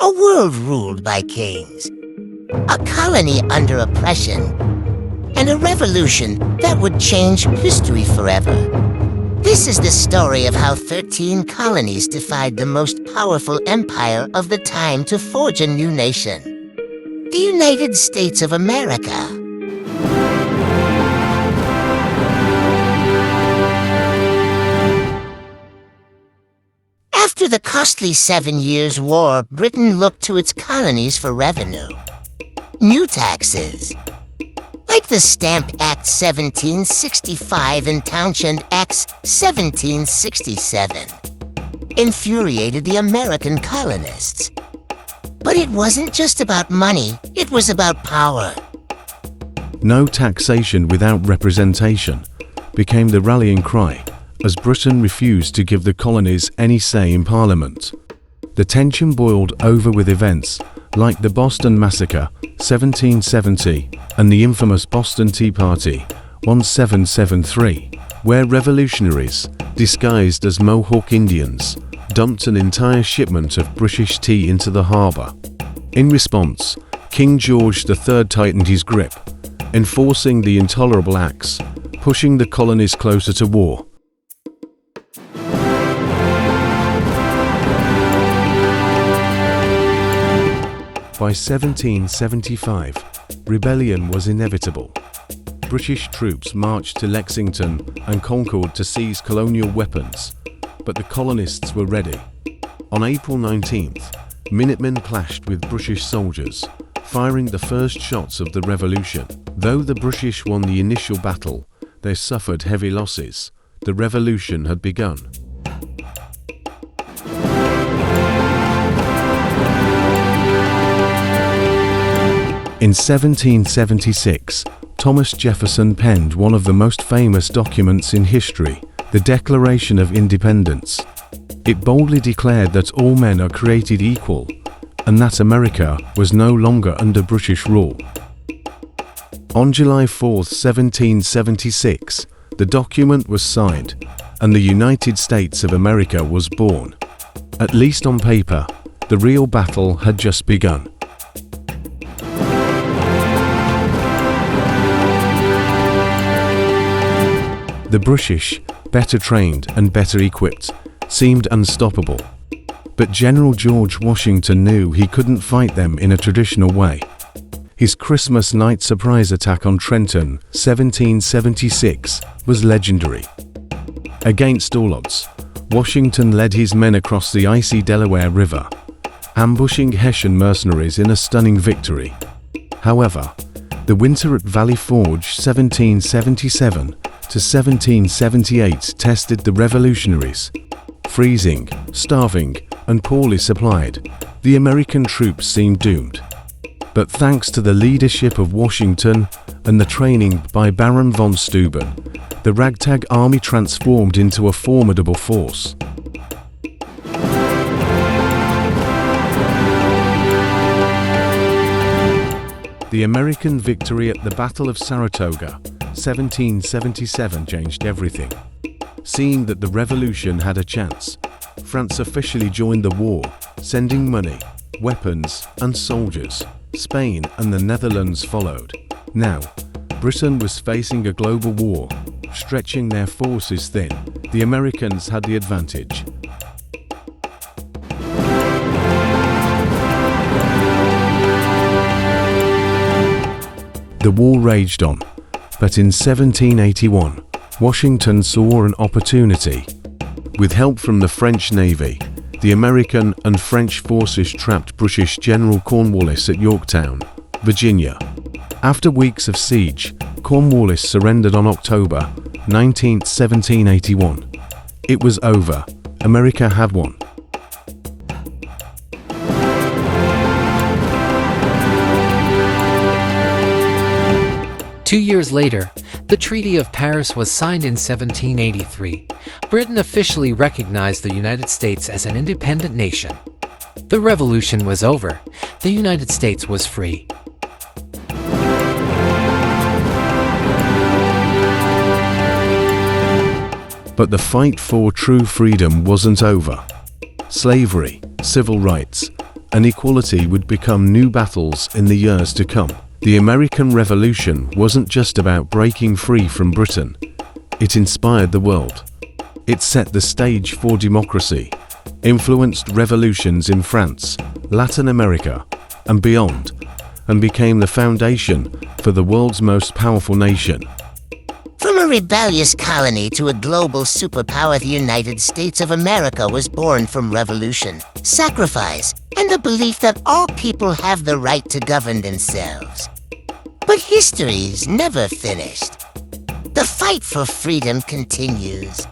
A world ruled by kings, a colony under oppression, and a revolution that would change history forever. This is the story of how 13 colonies defied the most powerful empire of the time to forge a new nation, the United States of America. After the costly 7 Years' War, Britain looked to its colonies for revenue. New taxes, like the Stamp Act 1765 and Townshend Acts 1767, infuriated the American colonists. But it wasn't just about money, it was about power. No taxation without representation became the rallying cry, as Britain refused to give the colonies any say in Parliament. The tension boiled over with events like the Boston Massacre, 1770, and the infamous Boston Tea Party, 1773, where revolutionaries, disguised as Mohawk Indians, dumped an entire shipment of British tea into the harbour. In response, King George III tightened his grip, enforcing the Intolerable Acts, pushing the colonies closer to war. By 1775, rebellion was inevitable. British troops marched to Lexington and Concord to seize colonial weapons, but the colonists were ready. On April 19th, Minutemen clashed with British soldiers, firing the first shots of the revolution. Though the British won the initial battle, they suffered heavy losses. The revolution had begun. In 1776, Thomas Jefferson penned one of the most famous documents in history, the Declaration of Independence. It boldly declared that all men are created equal, and that America was no longer under British rule. On July 4, 1776, the document was signed, and the United States of America was born. At least on paper, the real battle had just begun. The British, better trained and better equipped, seemed unstoppable. But General George Washington knew he couldn't fight them in a traditional way. His Christmas night surprise attack on Trenton, 1776, was legendary. Against all odds, Washington led his men across the icy Delaware River, ambushing Hessian mercenaries in a stunning victory. However, the winter at Valley Forge, 1777 to 1778, tested the revolutionaries. Freezing, starving, and poorly supplied, the American troops seemed doomed. But thanks to the leadership of Washington and the training by Baron von Steuben, the ragtag army transformed into a formidable force. The American victory at the Battle of Saratoga, 1777, changed everything. Seeing that the revolution had a chance, France officially joined the war, sending money, weapons, and soldiers. Spain and the Netherlands followed. Now, Britain was facing a global war, stretching their forces thin. The Americans had the advantage. The war raged on, but in 1781, Washington saw an opportunity. With help from the French Navy, the American and French forces trapped British General Cornwallis at Yorktown, Virginia. After weeks of siege, Cornwallis surrendered on October 19, 1781. It was over. America had won. Two years later, the Treaty of Paris was signed in 1783. Britain officially recognized the United States as an independent nation. The revolution was over. The United States was free. But the fight for true freedom wasn't over. Slavery, civil rights, and equality would become new battles in the years to come. The American Revolution wasn't just about breaking free from Britain. It inspired the world. It set the stage for democracy, influenced revolutions in France, Latin America, and beyond, and became the foundation for the world's most powerful nation. From a rebellious colony to a global superpower, the United States of America was born from revolution, sacrifice, and the belief that all people have the right to govern themselves. But history's never finished. The fight for freedom continues.